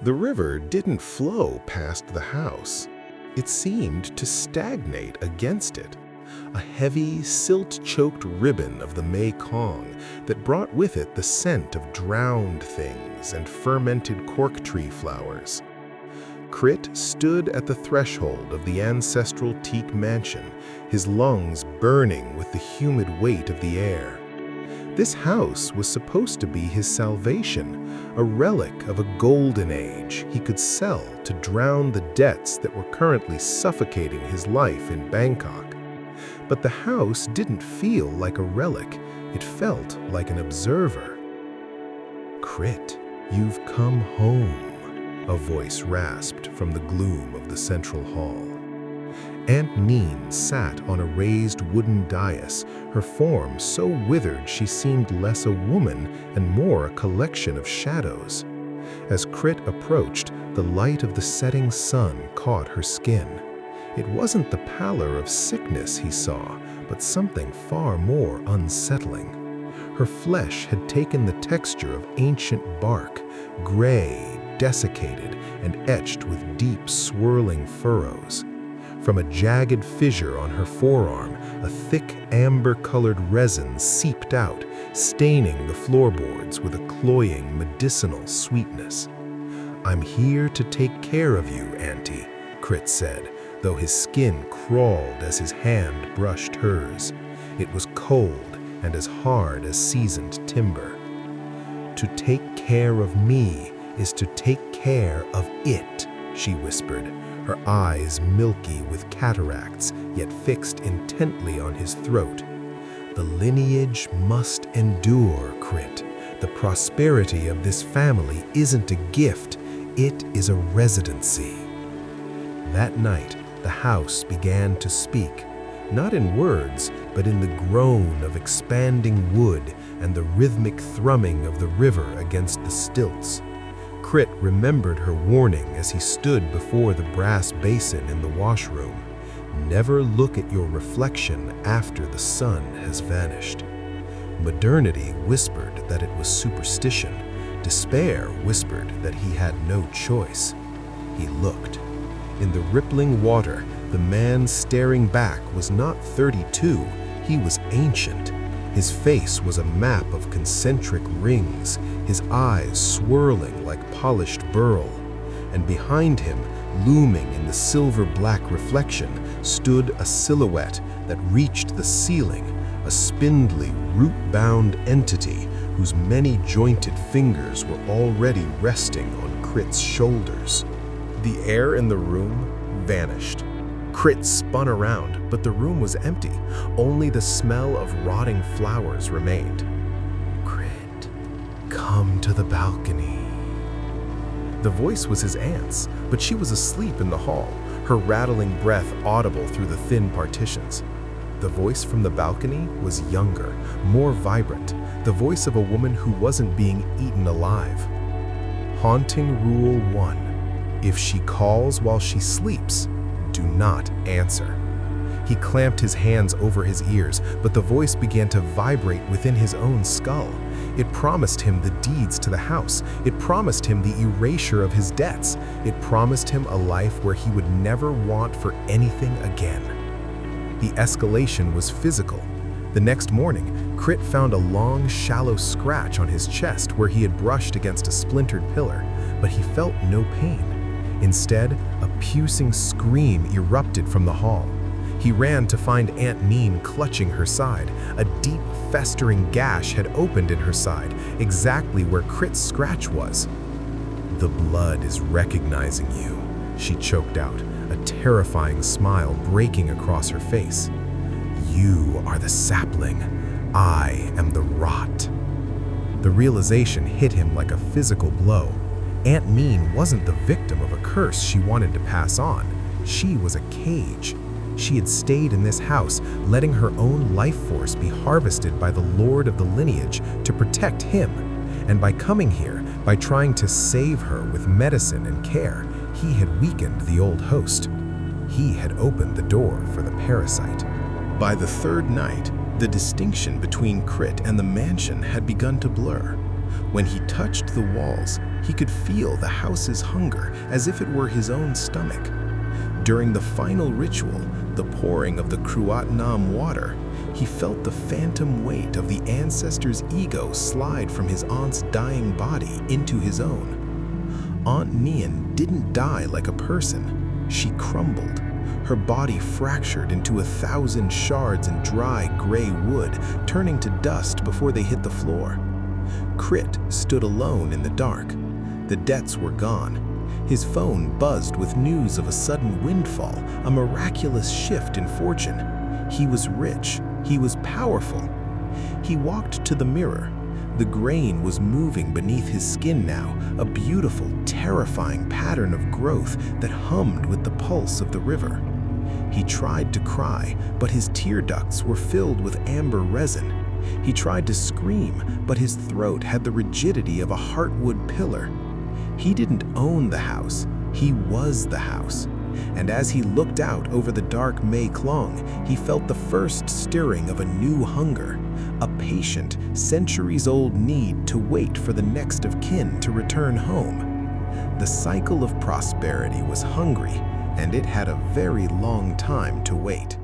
The river didn't flow past the house. It seemed to stagnate against it, a heavy, silt-choked ribbon of the Mekong that brought with it the scent of drowned things and fermented cork tree flowers. Crit stood at the threshold of the ancestral Teak mansion, his lungs burning with the humid weight of the air. This house was supposed to be his salvation, a relic of a golden age he could sell to drown the debts that were currently suffocating his life in Bangkok. But the house didn't feel like a relic, it felt like an observer. "Crit, you've come home," a voice rasped from the gloom of the central hall. Aunt Neen sat on a raised wooden dais, her form so withered she seemed less a woman and more a collection of shadows. As Crit approached, the light of the setting sun caught her skin. It wasn't the pallor of sickness he saw, but something far more unsettling. Her flesh had taken the texture of ancient bark, gray, desiccated, and etched with deep, swirling furrows. From a jagged fissure on her forearm, a thick, amber-colored resin seeped out, staining the floorboards with a cloying, medicinal sweetness. "I'm here to take care of you, Auntie," Crit said, though his skin crawled as his hand brushed hers. It was cold and as hard as seasoned timber. "To take care of me is to take care of it," she whispered, her eyes milky with cataracts, yet fixed intently on his throat. "The lineage must endure, Crit. The prosperity of this family isn't a gift, it is a residency." That night, the house began to speak, not in words, but in the groan of expanding wood and the rhythmic thrumming of the river against the stilts. Crit remembered her warning as he stood before the brass basin in the washroom. Never look at your reflection after the sun has vanished. Modernity whispered that it was superstition. Despair whispered that he had no choice. He looked. In the rippling water, the man staring back was not 32, he was ancient. His face was a map of concentric rings, his eyes swirling like polished beryl. And behind him, looming in the silver-black reflection, stood a silhouette that reached the ceiling, a spindly, root-bound entity whose many jointed fingers were already resting on Crit's shoulders. The air in the room vanished. Crit spun around, but the room was empty. Only the smell of rotting flowers remained. "Crit, come to the balcony." The voice was his aunt's, but she was asleep in the hall, her rattling breath audible through the thin partitions. The voice from the balcony was younger, more vibrant, the voice of a woman who wasn't being eaten alive. Haunting Rule 1. If she calls while she sleeps, do not answer. He clamped his hands over his ears, but the voice began to vibrate within his own skull. It promised him the deeds to the house. It promised him the erasure of his debts. It promised him a life where he would never want for anything again. The escalation was physical. The next morning, Crit found a long, shallow scratch on his chest where he had brushed against a splintered pillar, but he felt no pain. Instead, a piercing scream erupted from the hall. He ran to find Aunt Neen clutching her side. A deep, festering gash had opened in her side, exactly where Crit's scratch was. "The blood is recognizing you," she choked out, a terrifying smile breaking across her face. "You are the sapling. I am the rot." The realization hit him like a physical blow. Aunt Neen wasn't the victim of a curse she wanted to pass on. She was a cage. She had stayed in this house, letting her own life force be harvested by the Lord of the Lineage to protect him. And by coming here, by trying to save her with medicine and care, he had weakened the old host. He had opened the door for the parasite. By the third night, the distinction between Crit and the mansion had begun to blur. When he touched the walls, he could feel the house's hunger as if it were his own stomach. During the final ritual, the pouring of the Cruat Nam water, he felt the phantom weight of the ancestor's ego slide from his aunt's dying body into his own. Aunt Nian didn't die like a person. She crumbled. Her body fractured into 1,000 shards and dry gray wood, turning to dust before they hit the floor. Crit stood alone in the dark. The debts were gone. His phone buzzed with news of a sudden windfall, a miraculous shift in fortune. He was rich. He was powerful. He walked to the mirror. The grain was moving beneath his skin now, a beautiful, terrifying pattern of growth that hummed with the pulse of the river. He tried to cry, but his tear ducts were filled with amber resin. He tried to scream, but his throat had the rigidity of a heartwood pillar. He didn't own the house, he was the house. And as he looked out over the dark Mei Klong, he felt the first stirring of a new hunger, a patient, centuries-old need to wait for the next of kin to return home. The cycle of prosperity was hungry, and it had a very long time to wait.